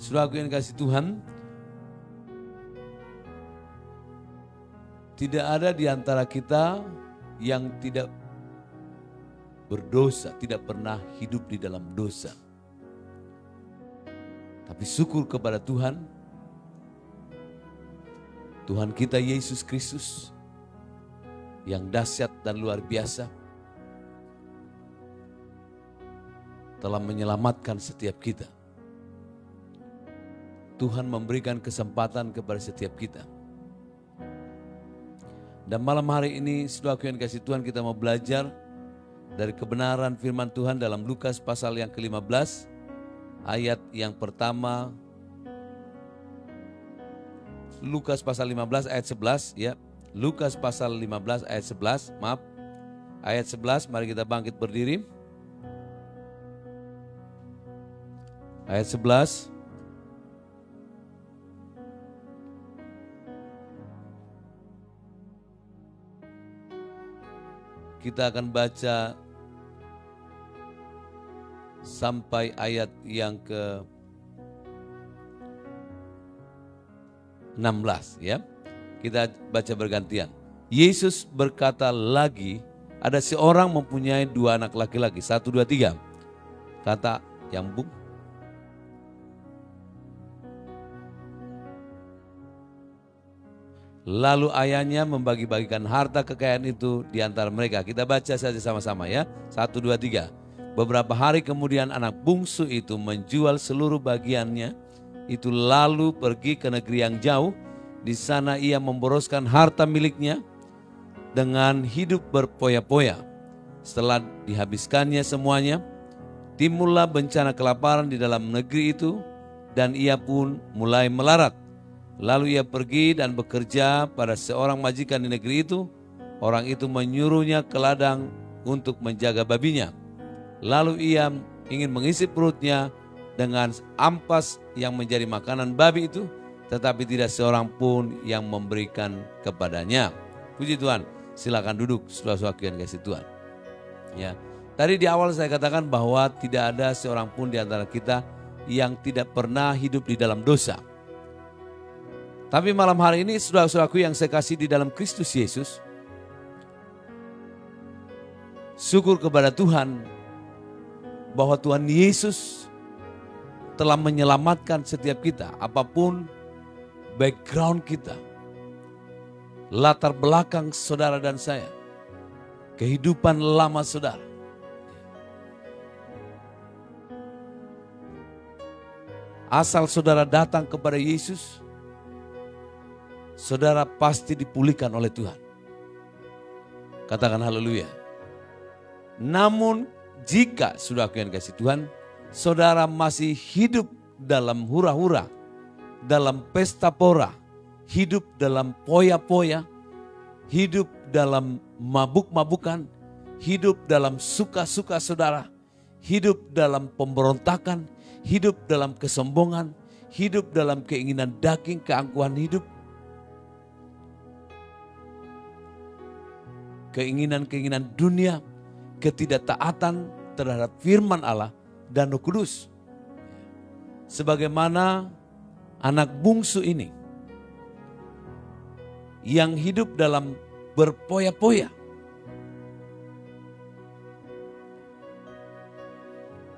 Saudaraku yang kasih Tuhan, tidak ada di antara kita yang tidak berdosa, tidak pernah hidup di dalam dosa. Tapi syukur kepada Tuhan, Tuhan kita Yesus Kristus yang dahsyat dan luar biasa telah menyelamatkan setiap kita. Tuhan memberikan kesempatan kepada setiap kita. Dan malam hari ini, saudaraku yang kasih Tuhan, kita mau belajar dari kebenaran firman Tuhan dalam Lukas pasal yang ke-15, ayat yang pertama. Lukas pasal 15 ayat 11 ya. Lukas pasal 15 ayat 11, maaf. Ayat 11, mari kita bangkit berdiri. Ayat 11. Kita akan baca sampai ayat yang ke-16 ya. Kita baca bergantian. Yesus berkata lagi, ada seorang mempunyai 2 anak laki-laki. 1, 2, 3. Kata yang bung. Lalu ayahnya membagi-bagikan harta kekayaan itu di antara mereka. Kita baca saja sama-sama ya. 1, 2, 3. Beberapa hari kemudian anak bungsu itu menjual seluruh bagiannya. Itu lalu pergi ke negeri yang jauh. Di sana ia memboroskan harta miliknya dengan hidup berpoya-poya. Setelah dihabiskannya semuanya, timbullah bencana kelaparan di dalam negeri itu dan ia pun mulai melarat. Lalu ia pergi dan bekerja pada seorang majikan di negeri itu. Orang itu menyuruhnya ke ladang untuk menjaga babinya. Lalu ia ingin mengisi perutnya dengan ampas yang menjadi makanan babi itu, tetapi tidak seorang pun yang memberikan kepadanya. Puji Tuhan, silakan duduk saudara-saudaraku yang kasih Tuhan. Ya, tadi di awal saya katakan bahwa tidak ada seorang pun di antara kita yang tidak pernah hidup di dalam dosa. Tapi malam hari ini saudara-saudaraku yang saya kasih di dalam Kristus Yesus, syukur kepada Tuhan bahwa Tuhan Yesus telah menyelamatkan setiap kita, apapun background kita, latar belakang saudara dan saya, kehidupan lama saudara. Asal saudara datang kepada Yesus, saudara pasti dipulihkan oleh Tuhan. Katakan haleluya. Namun jika saudaraku yang kasih Tuhan, saudara masih hidup dalam hura-hura, dalam pesta pora, hidup dalam poya-poya, hidup dalam mabuk-mabukan, hidup dalam suka-suka saudara, hidup dalam pemberontakan, hidup dalam kesombongan, hidup dalam keinginan daging, keangkuhan hidup, keinginan-keinginan dunia, ketidaktaatan terhadap firman Allah dan Roh Kudus. Sebagaimana anak bungsu ini yang hidup dalam berpoya-poya,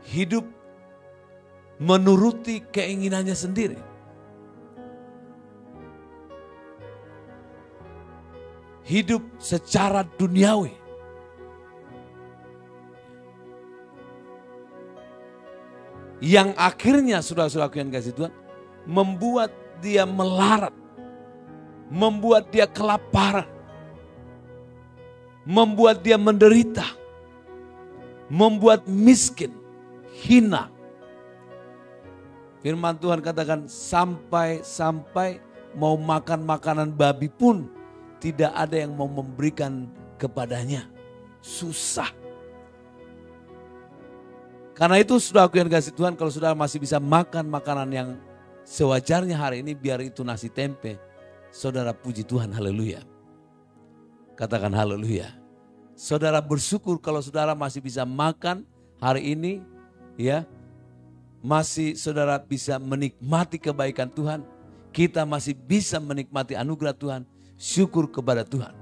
hidup menuruti keinginannya sendiri. Hidup secara duniawi. Yang akhirnya saudara-saudaraku yang kasih Tuhan, membuat dia melarat, membuat dia kelaparan, membuat dia menderita, membuat miskin, hina. Firman Tuhan katakan sampai mau makan makanan babi pun tidak ada yang mau memberikan kepadanya. Susah. Karena itu saudaraku yang kasih Tuhan, kalau saudara masih bisa makan makanan yang sewajarnya hari ini, biar itu nasi tempe, saudara puji Tuhan, haleluya. Katakan haleluya. Saudara bersyukur kalau saudara masih bisa makan hari ini, ya, masih saudara bisa menikmati kebaikan Tuhan, kita masih bisa menikmati anugerah Tuhan, syukur kepada Tuhan.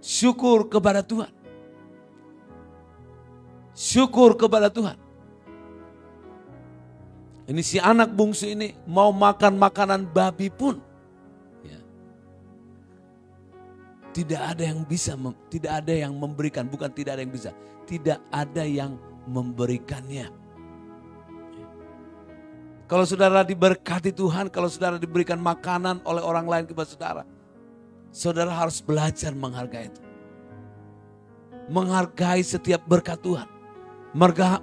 Syukur kepada Tuhan. Syukur kepada Tuhan. Ini si anak bungsu ini mau makan makanan babi pun. Ya. Tidak ada yang bisa, tidak ada yang memberikan. Bukan tidak ada yang bisa. Tidak ada yang memberikannya. Ya. Kalau saudara diberkati Tuhan, kalau saudara diberikan makanan oleh orang lain kepada saudara, saudara harus belajar menghargai itu. Menghargai setiap berkat Tuhan.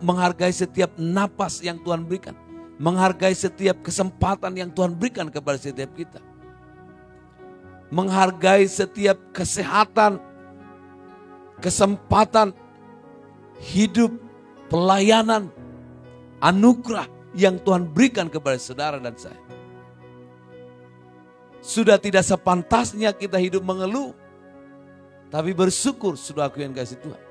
Menghargai setiap napas yang Tuhan berikan. Menghargai setiap kesempatan yang Tuhan berikan kepada setiap kita. Menghargai setiap kesehatan, kesempatan, hidup, pelayanan, anugerah yang Tuhan berikan kepada saudara dan saya. Sudah tidak sepantasnya kita hidup mengeluh, tapi bersyukur sudah aku yang kasih Tuhan.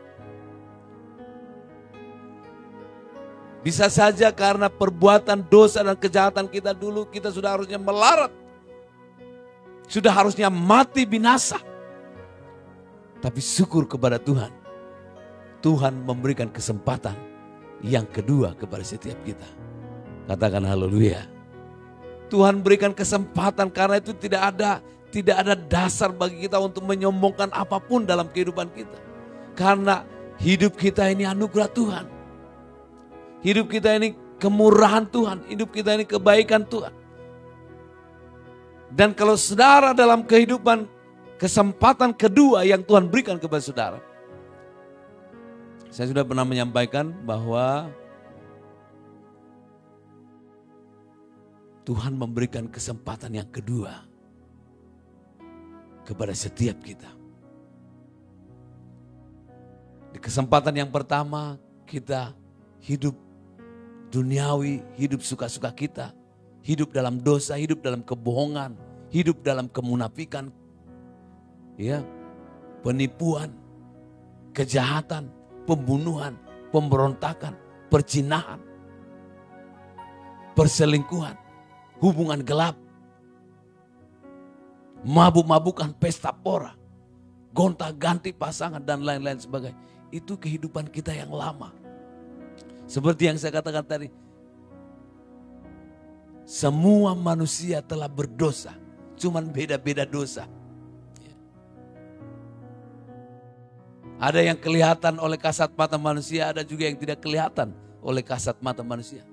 Bisa saja karena perbuatan dosa dan kejahatan kita dulu, kita sudah harusnya melarat. Sudah harusnya mati binasa. Tapi syukur kepada Tuhan. Tuhan memberikan kesempatan yang kedua kepada setiap kita. Katakan haleluya. Tuhan berikan kesempatan karena itu tidak ada dasar bagi kita untuk menyombongkan apapun dalam kehidupan kita. Karena hidup kita ini anugerah Tuhan. Hidup kita ini kemurahan Tuhan. Hidup kita ini kebaikan Tuhan. Dan kalau saudara dalam kehidupan kesempatan kedua yang Tuhan berikan kepada saudara. Saya sudah pernah menyampaikan bahwa Tuhan memberikan kesempatan yang kedua kepada setiap kita. Di kesempatan yang pertama kita hidup duniawi, hidup suka-suka kita, hidup dalam dosa, hidup dalam kebohongan, hidup dalam kemunafikan, ya, penipuan, kejahatan, pembunuhan, pemberontakan, perzinahan, perselingkuhan, hubungan gelap, mabuk-mabukan, pesta pora, gonta-ganti pasangan dan lain-lain sebagainya. Itu kehidupan kita yang lama. Seperti yang saya katakan tadi, semua manusia telah berdosa, cuman beda-beda dosa. Ada yang kelihatan oleh kasat mata manusia, ada juga yang tidak kelihatan oleh kasat mata manusia.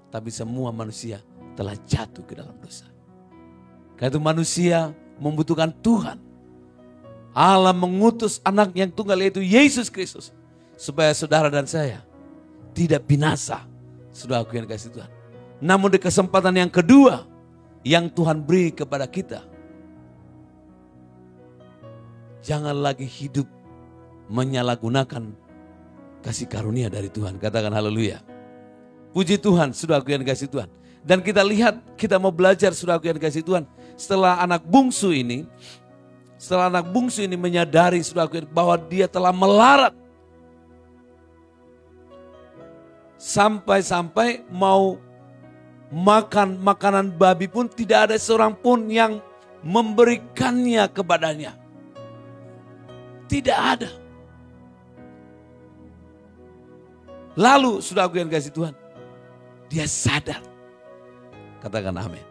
Tapi semua manusia telah jatuh ke dalam dosa. Karena itu manusia membutuhkan Tuhan. Allah mengutus anak yang tunggal yaitu Yesus Kristus. Supaya saudara dan saya tidak binasa. Sudah aku yang kasih Tuhan. Namun di kesempatan yang kedua yang Tuhan beri kepada kita. Jangan lagi hidup menyalahgunakan kasih karunia dari Tuhan. Katakan haleluya. Puji Tuhan, sudah aku yang kasih Tuhan. Dan kita lihat, kita mau belajar sudah aku yang kasih Tuhan. Setelah anak bungsu ini menyadari sudah aku bahwa dia telah melarat. Sampai-sampai mau makan makanan babi pun tidak ada seorang pun yang memberikannya kepadanya. Tidak ada. Lalu sudah aku yang kasih Tuhan, dia sadar. Katakan amin.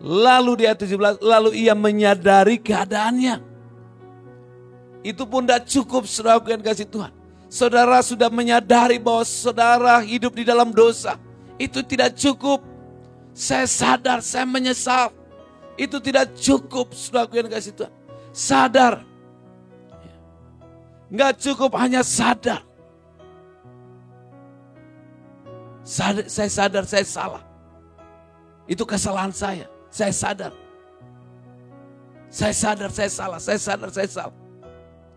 Lalu di ayat 17, lalu ia menyadari keadaannya. Itu pun tidak cukup saudara aku yang kasih Tuhan. Saudara sudah menyadari bahwa saudara hidup di dalam dosa. Itu tidak cukup. Saya sadar, saya menyesal. Itu tidak cukup saudara aku yang kasih Tuhan. Sadar. Nggak cukup hanya sadar. Saya sadar saya salah. Itu kesalahan saya. Saya sadar. Saya sadar saya salah. Saya sadar saya salah.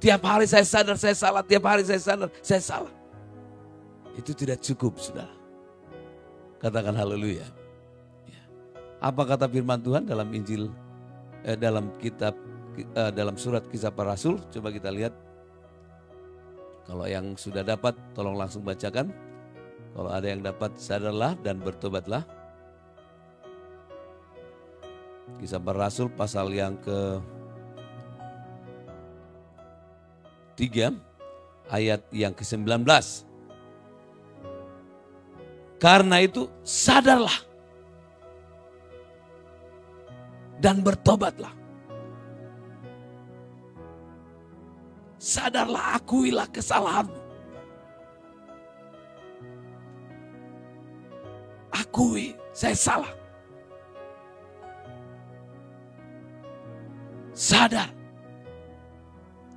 Tiap hari saya sadar saya salah. Tiap hari saya sadar saya salah. Itu tidak cukup, saudara. Katakan haleluya. Ya. Apa kata firman Tuhan dalam Injil, dalam kitab, dalam surat Kisah Para Rasul? Coba kita lihat. Kalau yang sudah dapat, tolong langsung bacakan. Kalau ada yang dapat, sadarlah dan bertobatlah. Kisah Para Rasul pasal yang ke-3 ayat yang ke-19. Karena itu sadarlah dan bertobatlah. Sadarlah, akuilah kesalahanmu. Akui, saya salah. Sadar.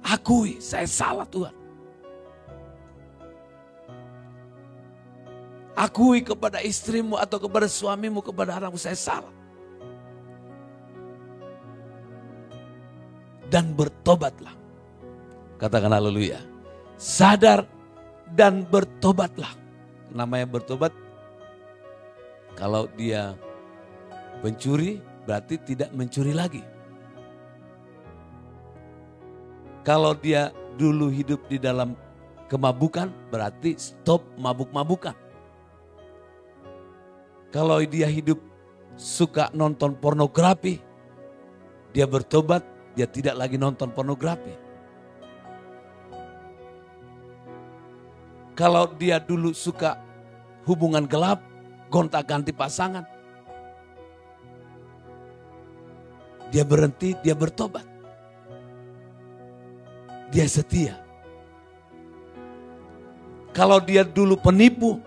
Akui, saya salah Tuhan. Akui kepada istrimu atau kepada suamimu, kepada anakmu, saya salah. Dan bertobatlah. Katakan haleluya. Sadar dan bertobatlah. Namanya bertobat, kalau dia pencuri berarti tidak mencuri lagi. Kalau dia dulu hidup di dalam kemabukan berarti stop mabuk-mabukan. Kalau dia hidup suka nonton pornografi, dia bertobat, dia tidak lagi nonton pornografi. Kalau dia dulu suka hubungan gelap, gonta-ganti pasangan, dia berhenti, dia bertobat. Dia setia. Kalau dia dulu penipu,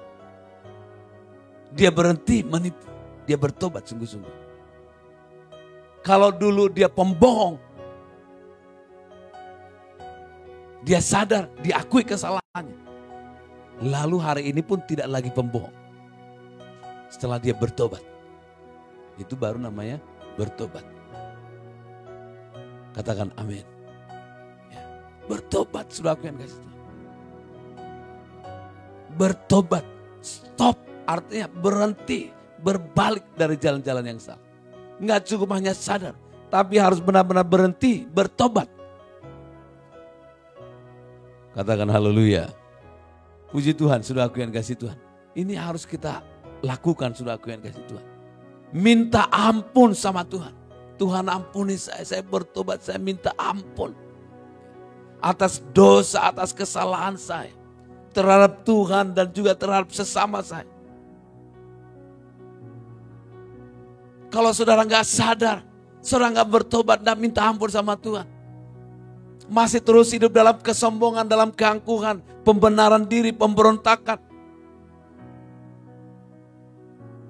dia berhenti menipu, dia bertobat sungguh-sungguh. Kalau dulu dia pembohong, dia sadar, diakui kesalahannya. Lalu hari ini pun tidak lagi pembohong. Setelah dia bertobat, itu baru namanya bertobat. Katakan amin. Ya. Bertobat, saudaraku yang kasih Tuhan. Bertobat, stop, artinya berhenti, berbalik dari jalan-jalan yang salah. Enggak cukup hanya sadar, tapi harus benar-benar berhenti, bertobat. Katakan haleluya. Puji Tuhan, saudaraku yang kasih Tuhan. Ini harus kita lakukan, saudaraku yang kasih Tuhan. Minta ampun sama Tuhan. Tuhan ampuni saya bertobat, saya minta ampun. Atas dosa, atas kesalahan saya. Terhadap Tuhan dan juga terhadap sesama saya. Kalau saudara nggak sadar, saudara nggak bertobat dan minta ampun sama Tuhan, masih terus hidup dalam kesombongan, dalam keangkuhan, pembenaran diri, pemberontakan,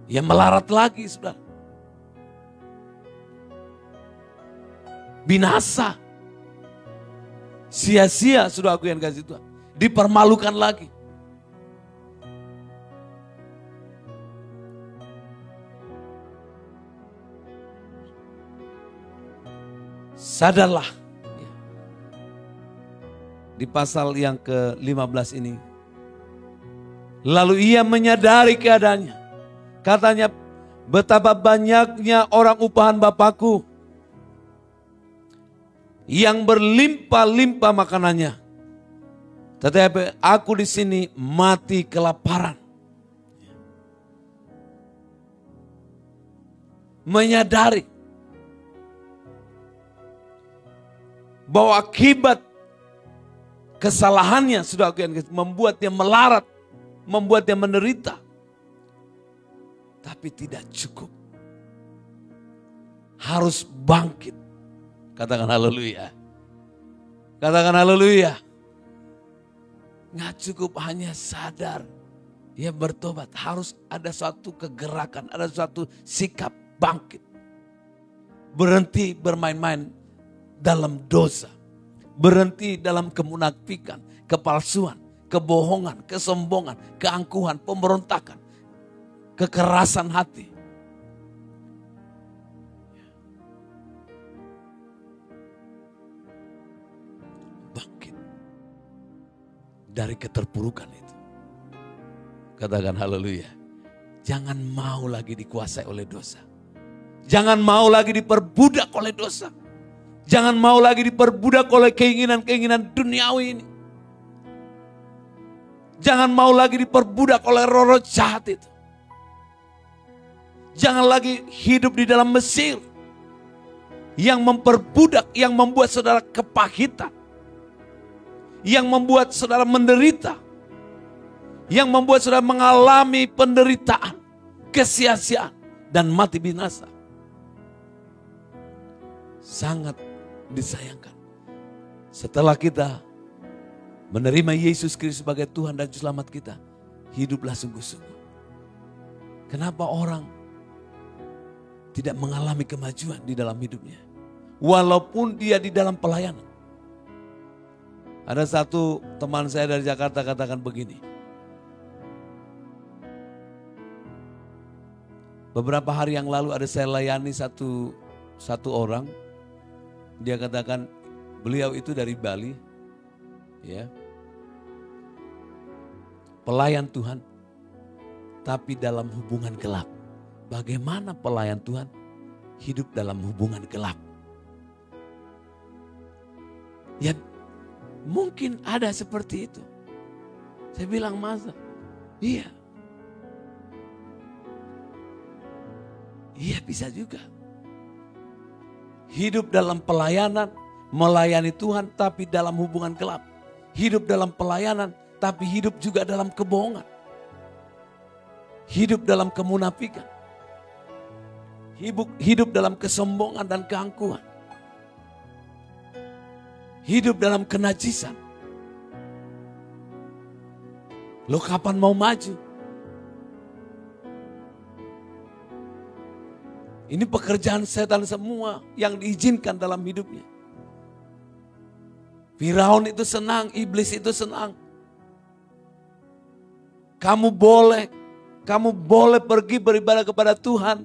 ya melarat lagi, saudara. Binasa, sia-sia, saudara aku yang kasih Tuhan, dipermalukan lagi. Sadarlah. Di pasal yang ke-15 ini. Lalu ia menyadari keadaannya. Katanya, betapa banyaknya orang upahan Bapakku yang berlimpah-limpah makanannya. Tetapi aku di sini mati kelaparan. Menyadari bahwa akibat kesalahannya sudah membuat dia melarat, membuat dia menderita. Tapi tidak cukup. Harus bangkit. Katakan haleluya. Katakan haleluya. Nggak cukup hanya sadar. Ya bertobat. Harus ada suatu kegerakan, ada suatu sikap bangkit. Berhenti bermain-main dalam dosa. Berhenti dalam kemunafikan, kepalsuan, kebohongan, kesombongan, keangkuhan, pemberontakan, kekerasan hati. Bangkit dari keterpurukan itu. Katakan haleluya. Jangan mau lagi dikuasai oleh dosa. Jangan mau lagi diperbudak oleh dosa. Jangan mau lagi diperbudak oleh keinginan-keinginan duniawi ini. Jangan mau lagi diperbudak oleh roh-roh jahat itu. Jangan lagi hidup di dalam Mesir yang memperbudak, yang membuat saudara kepahitan, yang membuat saudara menderita, yang membuat saudara mengalami penderitaan, kesia-siaan, dan mati binasa. Sangat disayangkan. Setelah kita menerima Yesus Kristus sebagai Tuhan dan Juru Selamat kita, hiduplah sungguh-sungguh. Kenapa orang tidak mengalami kemajuan di dalam hidupnya? Walaupun dia di dalam pelayanan. Ada satu teman saya dari Jakarta katakan begini. Beberapa hari yang lalu ada saya layani satu orang. Dia katakan beliau itu dari Bali. Ya. Pelayan Tuhan. Tapi dalam hubungan gelap. Bagaimana pelayan Tuhan hidup dalam hubungan gelap? Ya mungkin ada seperti itu. Saya bilang masa? Iya. Iya bisa juga. Hidup dalam pelayanan, melayani Tuhan tapi dalam hubungan gelap. Hidup dalam pelayanan tapi hidup juga dalam kebohongan. Hidup dalam kemunafikan. Hidup dalam kesombongan dan keangkuhan. Hidup dalam kenajisan. Lo kapan mau maju? Ini pekerjaan setan semua yang diizinkan dalam hidupnya. Firaun itu senang, iblis itu senang. Kamu boleh pergi beribadah kepada Tuhan.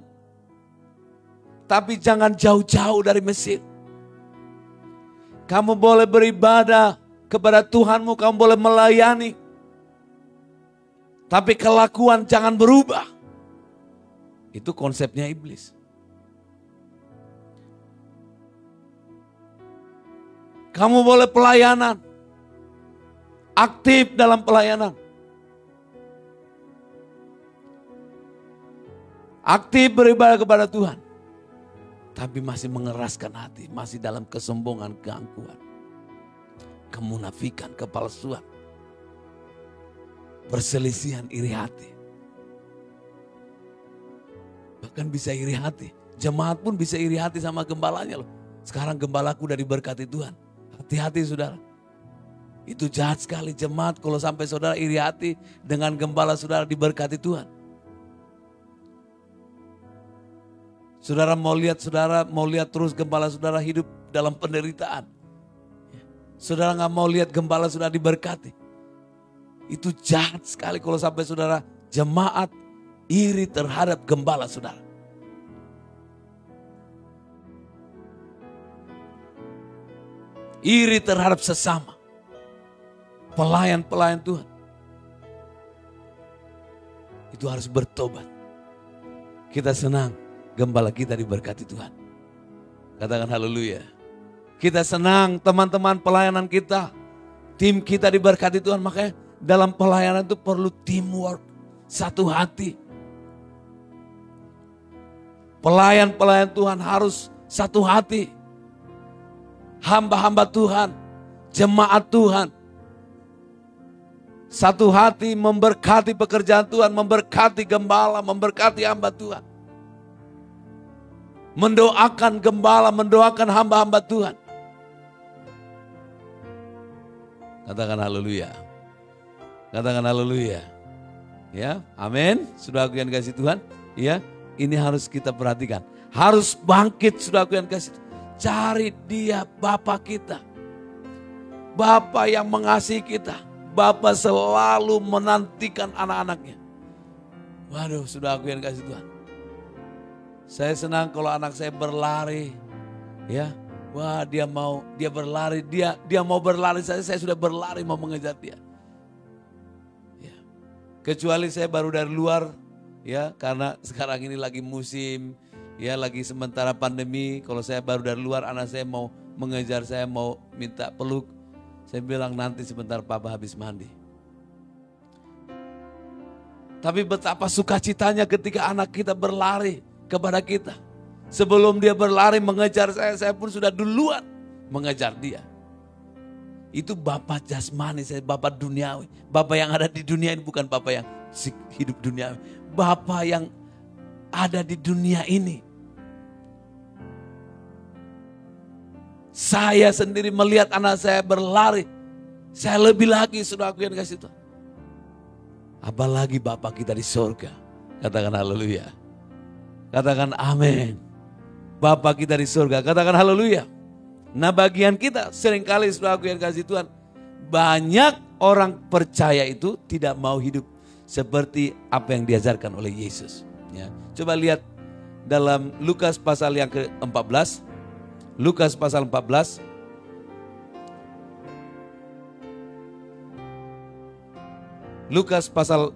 Tapi jangan jauh-jauh dari Mesir. Kamu boleh beribadah kepada Tuhanmu, kamu boleh melayani. Tapi kelakuan jangan berubah. Itu konsepnya iblis. Kamu boleh pelayanan. Aktif dalam pelayanan. Aktif beribadah kepada Tuhan. Tapi masih mengeraskan hati. Masih dalam kesombongan, keangkuhan. Kemunafikan, kepalsuan. Perselisihan, iri hati. Bahkan bisa iri hati. Jemaat pun bisa iri hati sama gembalanya loh. Sekarang gembalaku udah diberkati Tuhan. Hati-hati saudara. Itu jahat sekali jemaat kalau sampai saudara iri hati dengan gembala saudara diberkati Tuhan. Saudara mau lihat terus gembala saudara hidup dalam penderitaan. Saudara gak mau lihat gembala saudara diberkati. Itu jahat sekali kalau sampai saudara jemaat iri terhadap gembala saudara. Iri terhadap sesama. Pelayan-pelayan Tuhan. Itu harus bertobat. Kita senang gembala kita diberkati Tuhan. Katakan haleluya. Kita senang teman-teman pelayanan kita. Tim kita diberkati Tuhan. Makanya dalam pelayanan itu perlu teamwork. Satu hati. Pelayan-pelayan Tuhan harus satu hati. Hamba-hamba Tuhan, jemaat Tuhan. Satu hati memberkati pekerjaan Tuhan, memberkati gembala, memberkati hamba Tuhan. Mendoakan gembala, mendoakan hamba-hamba Tuhan. Katakan haleluya. Katakan haleluya. Ya, amin. Saudaraku yang kasih Tuhan, ya, ini harus kita perhatikan. Harus bangkit saudaraku yang kasih Tuhan. Cari dia Bapa kita. Bapa yang mengasihi kita. Bapa selalu menantikan anak-anaknya. Waduh, sudah aku yang kasih Tuhan. Saya senang kalau anak saya berlari. Ya, wah dia berlari. Dia mau berlari, saya sudah berlari mau mengejar dia. Ya. Kecuali saya baru dari luar. Ya, karena sekarang ini lagi musim. Ya lagi sementara pandemi, kalau saya baru dari luar anak saya mau mengejar saya mau minta peluk. Saya bilang nanti sebentar papa habis mandi. Tapi betapa sukacitanya ketika anak kita berlari kepada kita. Sebelum dia berlari mengejar saya pun sudah duluan mengejar dia. Itu Bapa jasmani saya, Bapa duniawi. Bapa yang ada di dunia ini bukan Bapa yang hidup duniawi. Bapa yang ada di dunia ini. Saya sendiri melihat anak saya berlari. Saya lebih lagi sudah aku yang kasih Tuhan. Apalagi Bapa kita di surga. Katakan haleluya. Katakan amin. Bapa kita di surga. Katakan haleluya. Nah bagian kita seringkali sudah aku yang kasih Tuhan. Banyak orang percaya itu tidak mau hidup seperti apa yang diajarkan oleh Yesus. Ya. Coba lihat dalam Lukas pasal yang ke-14. Lukas pasal 14. Lukas pasal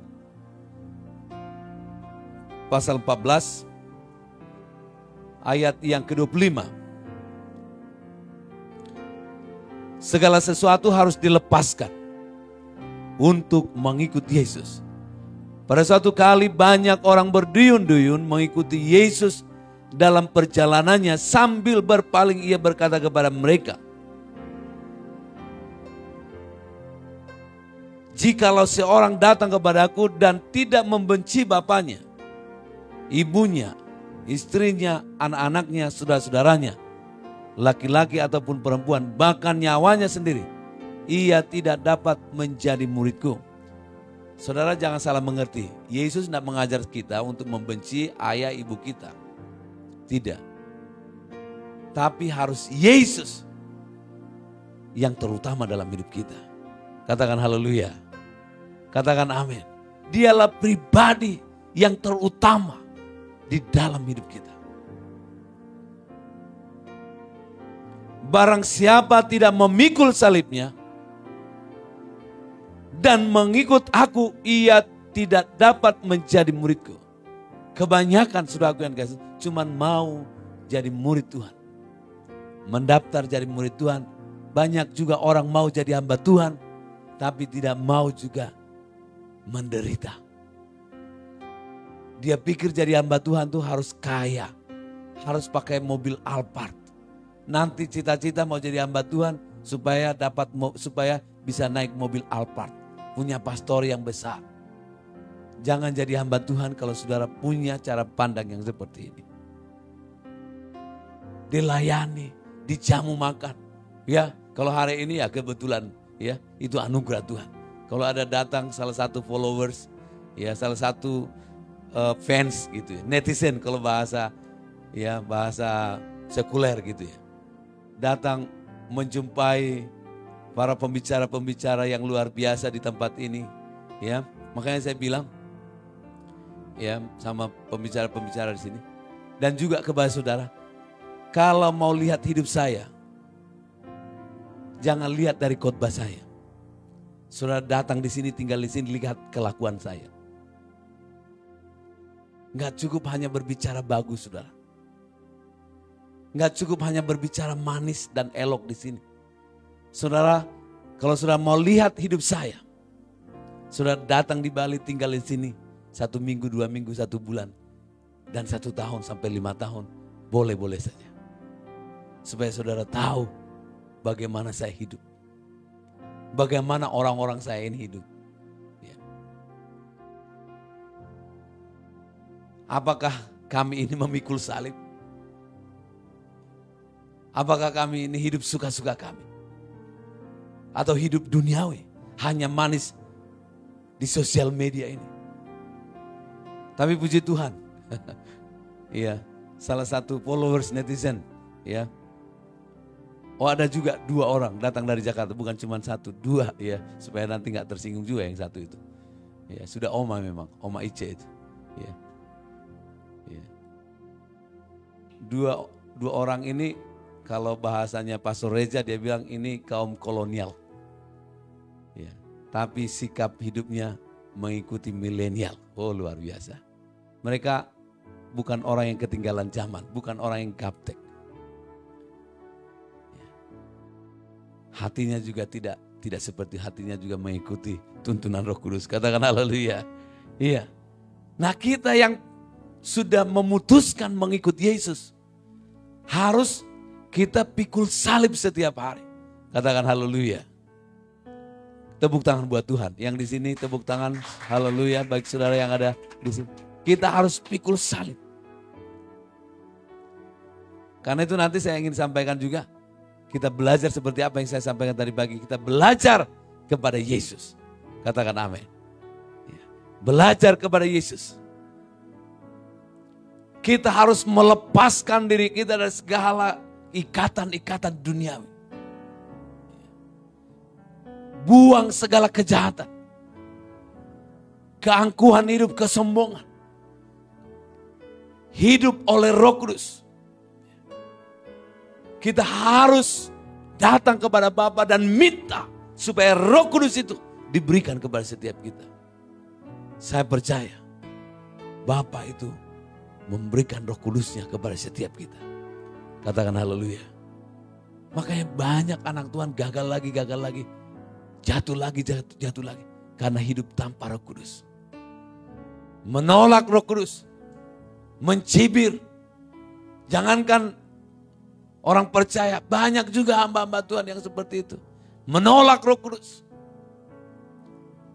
14 ayat yang ke-25. Segala sesuatu harus dilepaskan untuk mengikut Yesus. Pada suatu kali banyak orang berduyun-duyun mengikuti Yesus dalam perjalanannya, sambil berpaling ia berkata kepada mereka, jikalau seorang datang kepadaku dan tidak membenci bapanya, ibunya, istrinya, anak-anaknya, saudara-saudaranya, laki-laki ataupun perempuan, bahkan nyawanya sendiri, ia tidak dapat menjadi muridku. Saudara jangan salah mengerti, Yesus tidak mengajar kita untuk membenci ayah ibu kita. Tidak. Tapi harus Yesus yang terutama dalam hidup kita. Katakan haleluya. Katakan amin. Dialah pribadi yang terutama di dalam hidup kita. Barang siapa tidak memikul salibnya dan mengikut aku, ia tidak dapat menjadi muridku. Kebanyakan sudah aku yang kasih, cuman mau jadi murid Tuhan. Mendaftar jadi murid Tuhan. Banyak juga orang mau jadi hamba Tuhan, tapi tidak mau juga menderita. Dia pikir jadi hamba Tuhan tuh harus kaya, harus pakai mobil Alphard. Nanti cita-cita mau jadi hamba Tuhan supaya bisa naik mobil Alphard, punya pastor yang besar. Jangan jadi hamba Tuhan kalau saudara punya cara pandang yang seperti ini. Dilayani, dijamu makan. Ya, kalau hari ini ya kebetulan ya, itu anugerah Tuhan. Kalau ada datang salah satu followers, ya salah satu fans gitu ya, netizen kalau bahasa sekuler gitu ya. Datang menjumpai para pembicara-pembicara yang luar biasa di tempat ini, ya. Makanya saya bilang ya sama pembicara-pembicara di sini dan juga kepada saudara, kalau mau lihat hidup saya, jangan lihat dari khotbah saya. Saudara datang di sini, tinggal di sini, lihat kelakuan saya. Enggak cukup hanya berbicara bagus, saudara. Enggak cukup hanya berbicara manis dan elok di sini. Saudara, kalau saudara mau lihat hidup saya, saudara datang di Bali, tinggal di sini 1 minggu, 2 minggu, 1 bulan, dan 1 tahun sampai 5 tahun, boleh-boleh saja. Supaya saudara tahu bagaimana saya hidup. Bagaimana orang-orang saya ini hidup. Ya. Apakah kami ini memikul salib? Apakah kami ini hidup suka-suka kami? Atau hidup duniawi, hanya manis di sosial media ini? Tapi puji Tuhan, iya, salah satu followers netizen, ya. Oh ada juga 2 orang datang dari Jakarta, bukan cuma 1, 2 ya, supaya nanti nggak tersinggung juga yang 1 itu. Ya sudah Oma memang, Oma Ice itu. Ya. Ya. Dua orang ini kalau bahasanya Pastor Reza dia bilang ini kaum kolonial. Ya. Tapi sikap hidupnya mengikuti milenial. Oh luar biasa. Mereka bukan orang yang ketinggalan zaman, bukan orang yang gaptek. Hatinya juga tidak seperti hatinya juga mengikuti tuntunan Roh Kudus. Katakan haleluya. Iya. Nah kita yang sudah memutuskan mengikut Yesus, harus kita pikul salib setiap hari. Katakan haleluya. Tepuk tangan buat Tuhan. Yang di sini tepuk tangan, haleluya. Baik saudara yang ada di sini. Kita harus pikul salib. Karena itu nanti saya ingin sampaikan juga. Kita belajar seperti apa yang saya sampaikan tadi pagi. Kita belajar kepada Yesus. Katakan amin. Belajar kepada Yesus. Kita harus melepaskan diri kita dari segala ikatan-ikatan duniawi. Buang segala kejahatan. Keangkuhan hidup, kesombongan. Hidup oleh Roh Kudus. Kita harus datang kepada Bapa dan minta supaya Roh Kudus itu diberikan kepada setiap kita. Saya percaya Bapa itu memberikan Roh Kudusnya kepada setiap kita. Katakan haleluya. Makanya banyak anak Tuhan gagal lagi, jatuh lagi. Karena hidup tanpa Roh Kudus. Menolak Roh Kudus. Mencibir. Jangankan orang percaya, banyak juga hamba-hamba Tuhan yang seperti itu. Menolak Roh Kudus.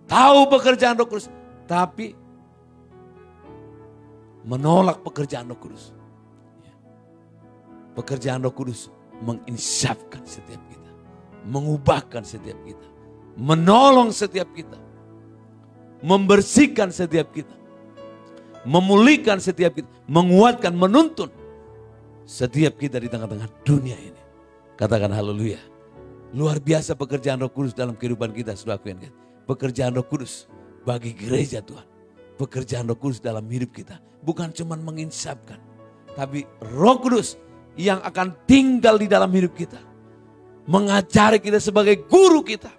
Tahu pekerjaan Roh Kudus. Tapi menolak pekerjaan Roh Kudus. Pekerjaan Roh Kudus menginsafkan setiap kita. Mengubahkan setiap kita. Menolong setiap kita. Membersihkan setiap kita. Memulihkan setiap kita. Menguatkan, menuntun setiap kita di tengah-tengah dunia ini. Katakan haleluya. Luar biasa pekerjaan Roh Kudus dalam kehidupan kita. Pekerjaan Roh Kudus bagi gereja Tuhan. Pekerjaan Roh Kudus dalam hidup kita. Bukan cuma menginsafkan. Tapi Roh Kudus yang akan tinggal di dalam hidup kita. Mengajari kita sebagai guru kita.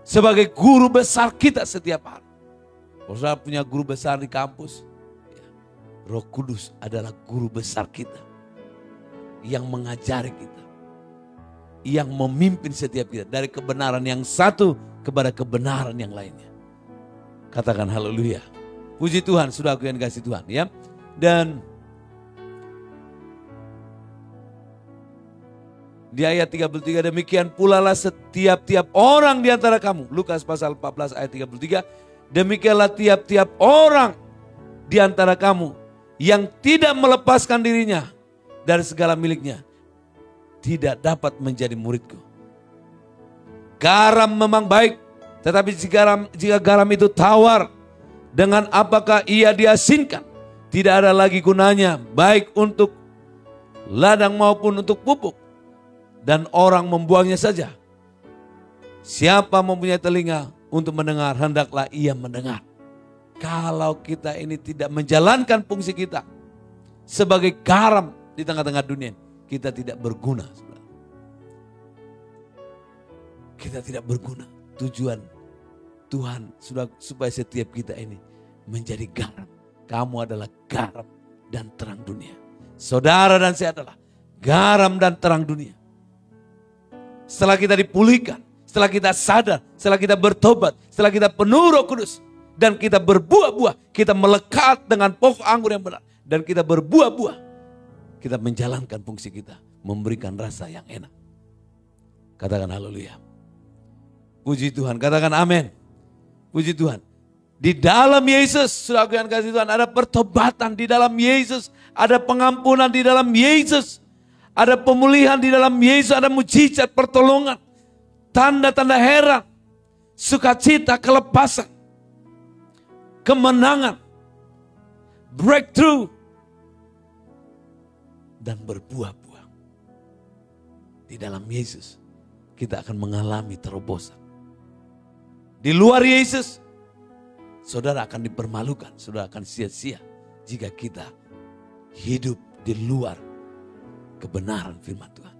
Sebagai guru besar kita setiap hari. Kalau saudara punya guru besar di kampus. Roh Kudus adalah guru besar kita. Yang mengajari kita. Yang memimpin setiap kita. Dari kebenaran yang satu kepada kebenaran yang lainnya. Katakan haleluya. Puji Tuhan, sudah aku yang dikasih Tuhan ya. Dan di ayat 33, demikian pula lah setiap-tiap orang di antara kamu. Lukas pasal 14 ayat 33. Demikianlah tiap-tiap orang di antara kamu yang tidak melepaskan dirinya dari segala miliknya tidak dapat menjadi muridku. Garam memang baik, tetapi jika garam itu tawar, dengan apakah ia diasinkan? Tidak ada lagi gunanya, baik untuk ladang maupun untuk pupuk. Dan orang membuangnya saja. Siapa mempunyai telinga untuk mendengar, hendaklah ia mendengar. Kalau kita ini tidak menjalankan fungsi kita sebagai garam di tengah-tengah dunia, kita tidak berguna. Kita tidak berguna. Tujuan Tuhan sudah supaya setiap kita ini menjadi garam. Kamu adalah garam dan terang dunia. Saudara dan saya adalah garam dan terang dunia. Setelah kita dipulihkan, setelah kita sadar, setelah kita bertobat, setelah kita penuh Roh Kudus, dan kita berbuah-buah, kita melekat dengan pokok anggur yang benar, dan kita berbuah-buah, kita menjalankan fungsi kita, memberikan rasa yang enak. Katakan haleluya. Puji Tuhan, katakan amin. Puji Tuhan. Di dalam Yesus, sudah aku yang kasih Tuhan, ada pertobatan di dalam Yesus, ada pengampunan di dalam Yesus, ada pemulihan di dalam Yesus, ada mujizat, pertolongan, tanda-tanda heran, sukacita, kelepasan, kemenangan, breakthrough, dan berbuah-buah. Di dalam Yesus kita akan mengalami terobosan. Di luar Yesus, saudara akan dipermalukan, saudara akan sia-sia jika kita hidup di luar kebenaran firman Tuhan.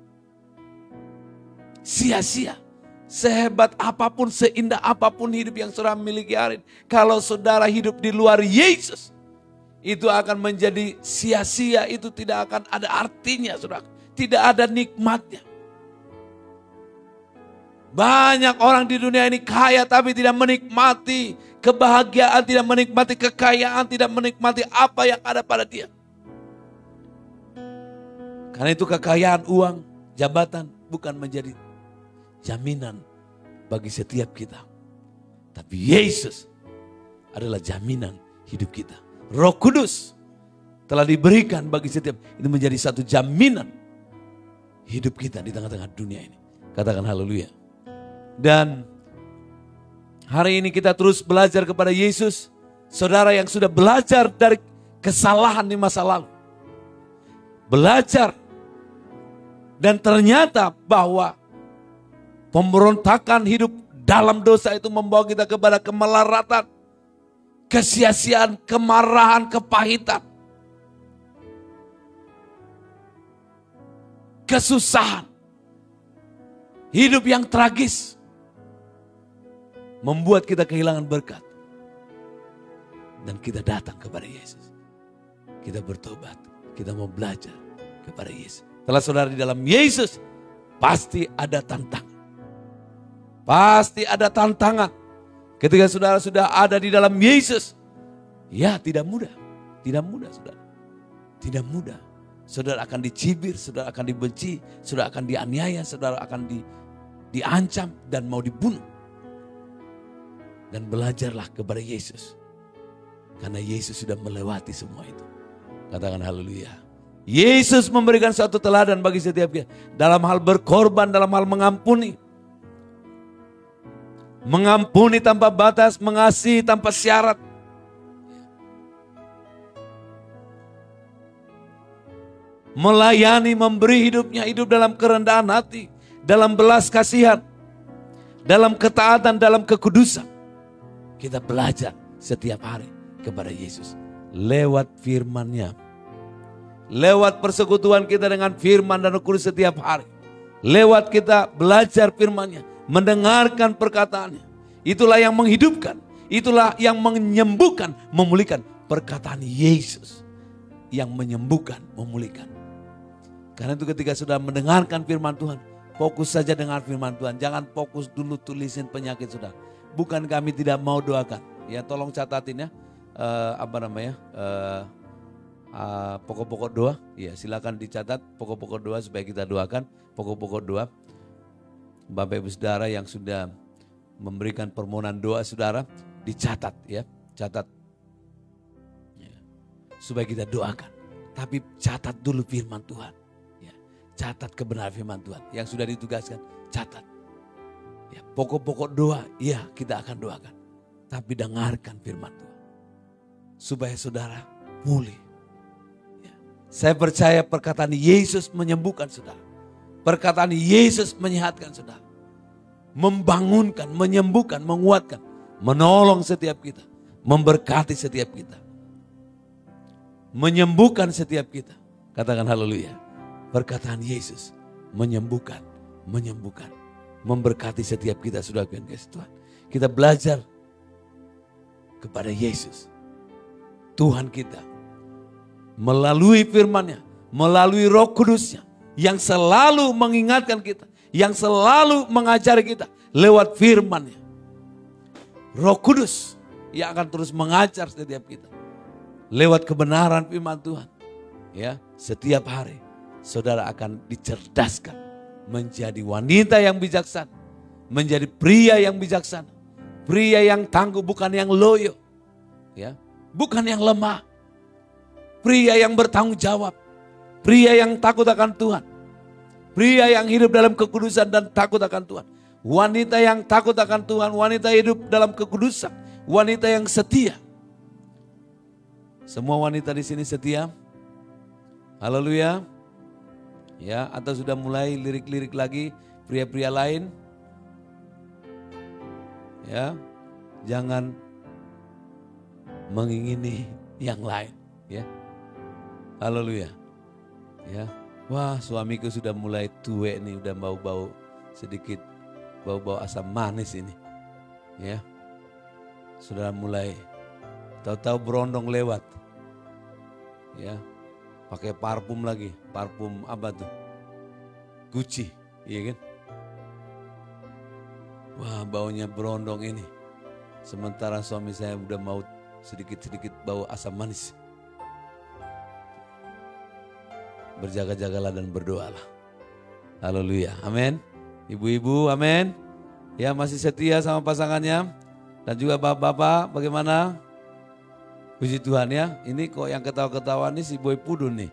Sia-sia, sehebat apapun, seindah apapun hidup yang saudara miliki hari ini, kalau saudara hidup di luar Yesus, itu akan menjadi sia-sia, itu tidak akan ada artinya, saudara. Tidak ada nikmatnya. Banyak orang di dunia ini kaya tapi tidak menikmati kebahagiaan, tidak menikmati kekayaan, tidak menikmati apa yang ada pada dia. Karena itu kekayaan, uang, jabatan bukan menjadi jaminan bagi setiap kita. Tapi Yesus adalah jaminan hidup kita. Roh Kudus telah diberikan bagi setiap, itu menjadi satu jaminan hidup kita di tengah-tengah dunia ini. Katakan haleluya. Dan hari ini kita terus belajar kepada Yesus. Saudara yang sudah belajar dari kesalahan di masa lalu. Belajar. Dan ternyata bahwa pemberontakan hidup dalam dosa itu membawa kita kepada kemelaratan, kesia-siaan, kemarahan, kepahitan, kesusahan, hidup yang tragis, membuat kita kehilangan berkat. Dan kita datang kepada Yesus. Kita bertobat, kita mau belajar kepada Yesus. Setelah saudara di dalam Yesus, pasti ada tantangan. Pasti ada tantangan. Ketika saudara sudah ada di dalam Yesus, ya tidak mudah. Tidak mudah saudara. Tidak mudah. Saudara akan dicibir, saudara akan dibenci, saudara akan dianiaya, saudara akan diancam dan mau dibunuh. Dan belajarlah kepada Yesus. Karena Yesus sudah melewati semua itu. Katakan haleluya. Yesus memberikan suatu teladan bagi setiap kita. Dalam hal berkorban, dalam hal mengampuni. Mengampuni tanpa batas, mengasihi tanpa syarat. Melayani, memberi hidupnya, hidup dalam kerendahan hati. Dalam belas kasihan. Dalam ketaatan, dalam kekudusan. Kita belajar setiap hari kepada Yesus. Lewat firman-Nya. Lewat persekutuan kita dengan firman dan Roh Kudus setiap hari. Lewat kita belajar firman-Nya, mendengarkan perkataannya. Itulah yang menghidupkan, itulah yang menyembuhkan, memulihkan. Perkataan Yesus yang menyembuhkan, memulihkan. Karena itu ketika sudah mendengarkan firman Tuhan, fokus saja dengan firman Tuhan. Jangan fokus dulu tulisin penyakit sudah. Bukan kami tidak mau doakan. Ya tolong catatin ya, pokok-pokok doa, ya silakan dicatat pokok-pokok doa supaya kita doakan pokok-pokok doa. Bapak Ibu Saudara yang sudah memberikan permohonan doa saudara, dicatat ya, catat ya, supaya kita doakan. Tapi catat dulu firman Tuhan, ya, catat kebenaran firman Tuhan yang sudah ditugaskan, catat. Ya, pokok-pokok doa, ya kita akan doakan. Tapi dengarkan firman Tuhan supaya saudara pulih. Saya percaya perkataan Yesus menyembuhkan saudara. Perkataan Yesus menyehatkan saudara. Membangunkan, menyembuhkan, menguatkan. Menolong setiap kita. Memberkati setiap kita. Menyembuhkan setiap kita. Katakan haleluya. Perkataan Yesus menyembuhkan, menyembuhkan. Memberkati setiap kita sudah yang kasih Tuhan. Kita belajar kepada Yesus. Tuhan kita. Melalui firman-Nya, melalui Roh Kudus-Nya yang selalu mengingatkan kita, yang selalu mengajari kita lewat firman-Nya. Roh Kudus yang akan terus mengajar setiap kita lewat kebenaran firman Tuhan. Ya, setiap hari saudara akan dicerdaskan menjadi wanita yang bijaksana, menjadi pria yang bijaksana, pria yang tangguh bukan yang loyo, ya, bukan yang lemah. Pria yang bertanggung jawab. Pria yang takut akan Tuhan. Pria yang hidup dalam kekudusan dan takut akan Tuhan. Wanita yang takut akan Tuhan. Wanita hidup dalam kekudusan. Wanita yang setia. Semua wanita di sini setia. Haleluya. Ya, atau sudah mulai lirik-lirik lagi pria-pria lain. Ya. Jangan mengingini yang lain, ya. Haleluya. Ya. Wah, suamiku sudah mulai tua nih, udah bau-bau sedikit bau-bau asam manis ini. Ya. Sudah mulai tahu-tahu berondong lewat. Ya. Pakai parfum lagi, parfum apa tuh? Gucci, iya kan? Wah, baunya berondong ini. Sementara suami saya udah mau sedikit-sedikit bau asam manis. Berjaga-jagalah dan berdoalah. Haleluya, amin. Ibu-ibu, amin. Ya, masih setia sama pasangannya. Dan juga bapak-bapak, bagaimana? Puji Tuhan ya. Ini kok yang ketawa-ketawa nih si Boy Pudun nih.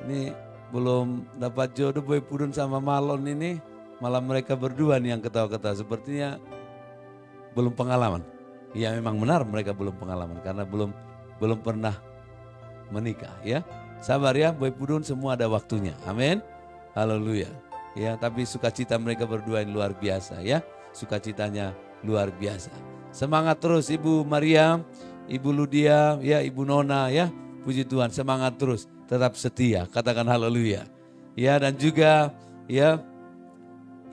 Ini belum dapat jodoh Boy Pudun sama Malon ini. Malah mereka berdua nih yang ketawa-ketawa. Sepertinya belum pengalaman. Ya memang benar mereka belum pengalaman. Karena belum pernah menikah ya. Sabar ya Boy Pudun, semua ada waktunya. Amin. Haleluya. Ya, tapi sukacita mereka berdua yang luar biasa ya. Sukacitanya luar biasa. Semangat terus Ibu Maria, Ibu Ludia, ya Ibu Nona ya. Puji Tuhan, semangat terus, tetap setia. Katakan haleluya. Ya, dan juga ya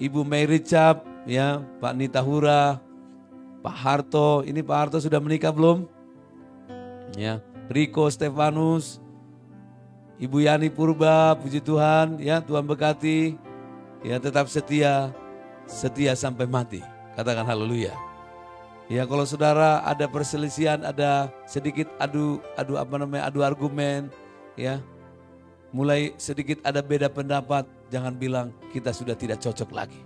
Ibu Mary Cap, ya Pak Nita Hura, Pak Harto. Ini Pak Harto sudah menikah belum? Ya, Riko Stefanus, Ibu Yani Purba, puji Tuhan, ya Tuhan berkati, ya tetap setia, setia sampai mati. Katakan haleluya. Ya kalau saudara ada perselisihan, ada sedikit adu argumen, ya mulai sedikit ada beda pendapat, jangan bilang kita sudah tidak cocok lagi.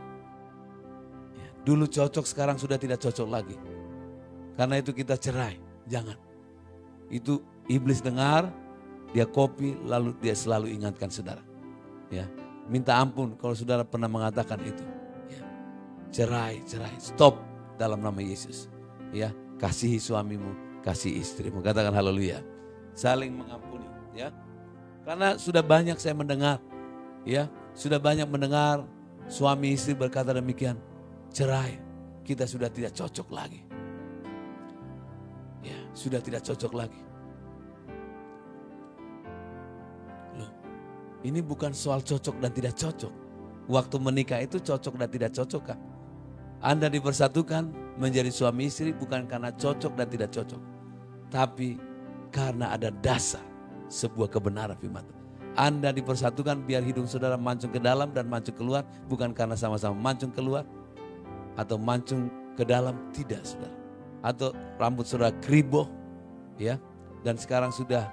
Ya, dulu cocok, sekarang sudah tidak cocok lagi. Karena itu kita cerai, jangan. Itu iblis dengar, dia copy, lalu dia selalu ingatkan saudara. Ya, minta ampun kalau saudara pernah mengatakan itu. Ya, cerai, stop dalam nama Yesus. Ya, kasihi suamimu, kasihi istrimu. Katakan haleluya. Saling mengampuni, ya. Karena sudah banyak saya mendengar, ya, sudah banyak mendengar suami istri berkata demikian, cerai, kita sudah tidak cocok lagi. Ya, sudah tidak cocok lagi. Ini bukan soal cocok dan tidak cocok. Waktu menikah itu cocok dan tidak cocok kan? Anda dipersatukan menjadi suami istri bukan karena cocok dan tidak cocok. Tapi karena ada dasar sebuah kebenaran firman Tuhan. Anda dipersatukan biar hidung saudara mancung ke dalam dan mancung keluar. Bukan karena sama-sama mancung keluar atau mancung ke dalam. Tidak saudara. Atau rambut saudara kribo. Ya, dan sekarang sudah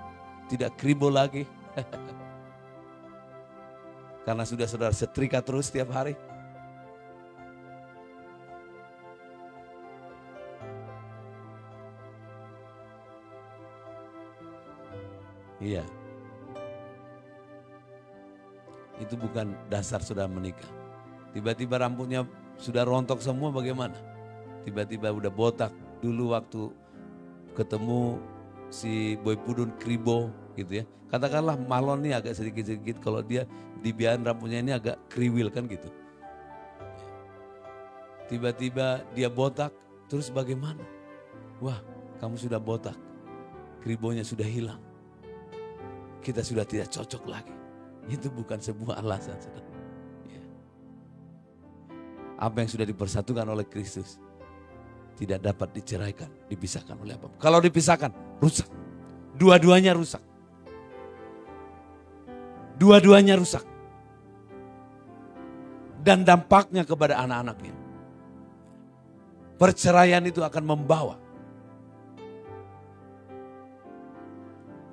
tidak kribo lagi. Karena sudah saudara setrika terus setiap hari. Iya. Itu bukan dasar saudara menikah. Tiba-tiba rambutnya sudah rontok semua bagaimana? Tiba-tiba udah botak. Dulu waktu ketemu si Boy Pudun kribo gitu ya. Katakanlah Malon nih agak sedikit-sedikit, kalau dia dibiarin rambutnya ini agak kriwil kan gitu. Tiba-tiba dia botak, terus bagaimana? Wah, kamu sudah botak, kribonya sudah hilang. Kita sudah tidak cocok lagi. Itu bukan sebuah alasan. Ya. Apa yang sudah dipersatukan oleh Kristus tidak dapat diceraikan, dipisahkan oleh apapun. Kalau dipisahkan, rusak. Dua-duanya rusak. Dua-duanya rusak. Dan dampaknya kepada anak-anaknya. Perceraian itu akan membawa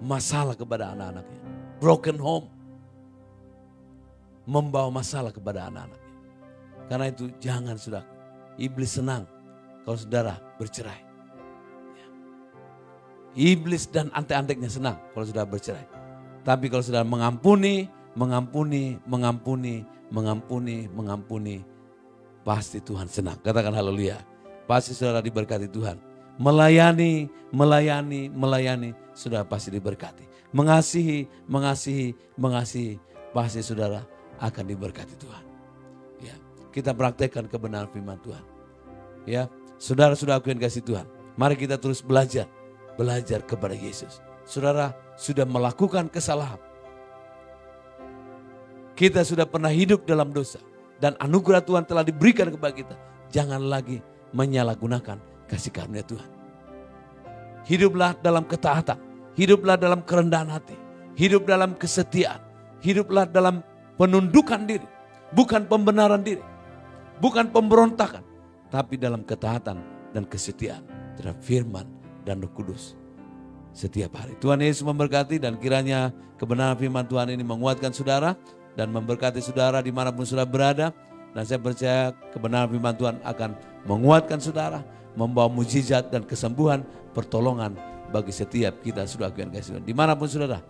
masalah kepada anak-anaknya. Broken home. Membawa masalah kepada anak-anaknya. Karena itu jangan saudara. Iblis senang kalau saudara bercerai. Iblis dan antek-anteknya senang kalau saudara bercerai. Tapi kalau saudara mengampuni, pasti Tuhan senang. Katakan haleluya. Pasti saudara diberkati Tuhan. Melayani, saudara pasti diberkati. Mengasihi, pasti saudara akan diberkati Tuhan. Ya, kita praktekkan kebenaran firman Tuhan. Ya, saudara-saudara yang kasih Tuhan, mari kita terus belajar kepada Yesus. Saudara sudah melakukan kesalahan. Kita sudah pernah hidup dalam dosa. Dan anugerah Tuhan telah diberikan kepada kita. Jangan lagi menyalahgunakan kasih karunia Tuhan. Hiduplah dalam ketaatan. Hiduplah dalam kerendahan hati. Hidup dalam kesetiaan. Hiduplah dalam penundukan diri. Bukan pembenaran diri. Bukan pemberontakan, tapi dalam ketaatan dan kesetiaan terhadap firman dan Roh Kudus setiap hari. Tuhan Yesus memberkati, dan kiranya kebenaran firman Tuhan ini menguatkan saudara dan memberkati saudara dimanapun saudara berada. Dan saya percaya kebenaran firman Tuhan akan menguatkan saudara, membawa mujizat dan kesembuhan, pertolongan bagi setiap kita, saudara yang kasih Tuhan. Dimanapun saudara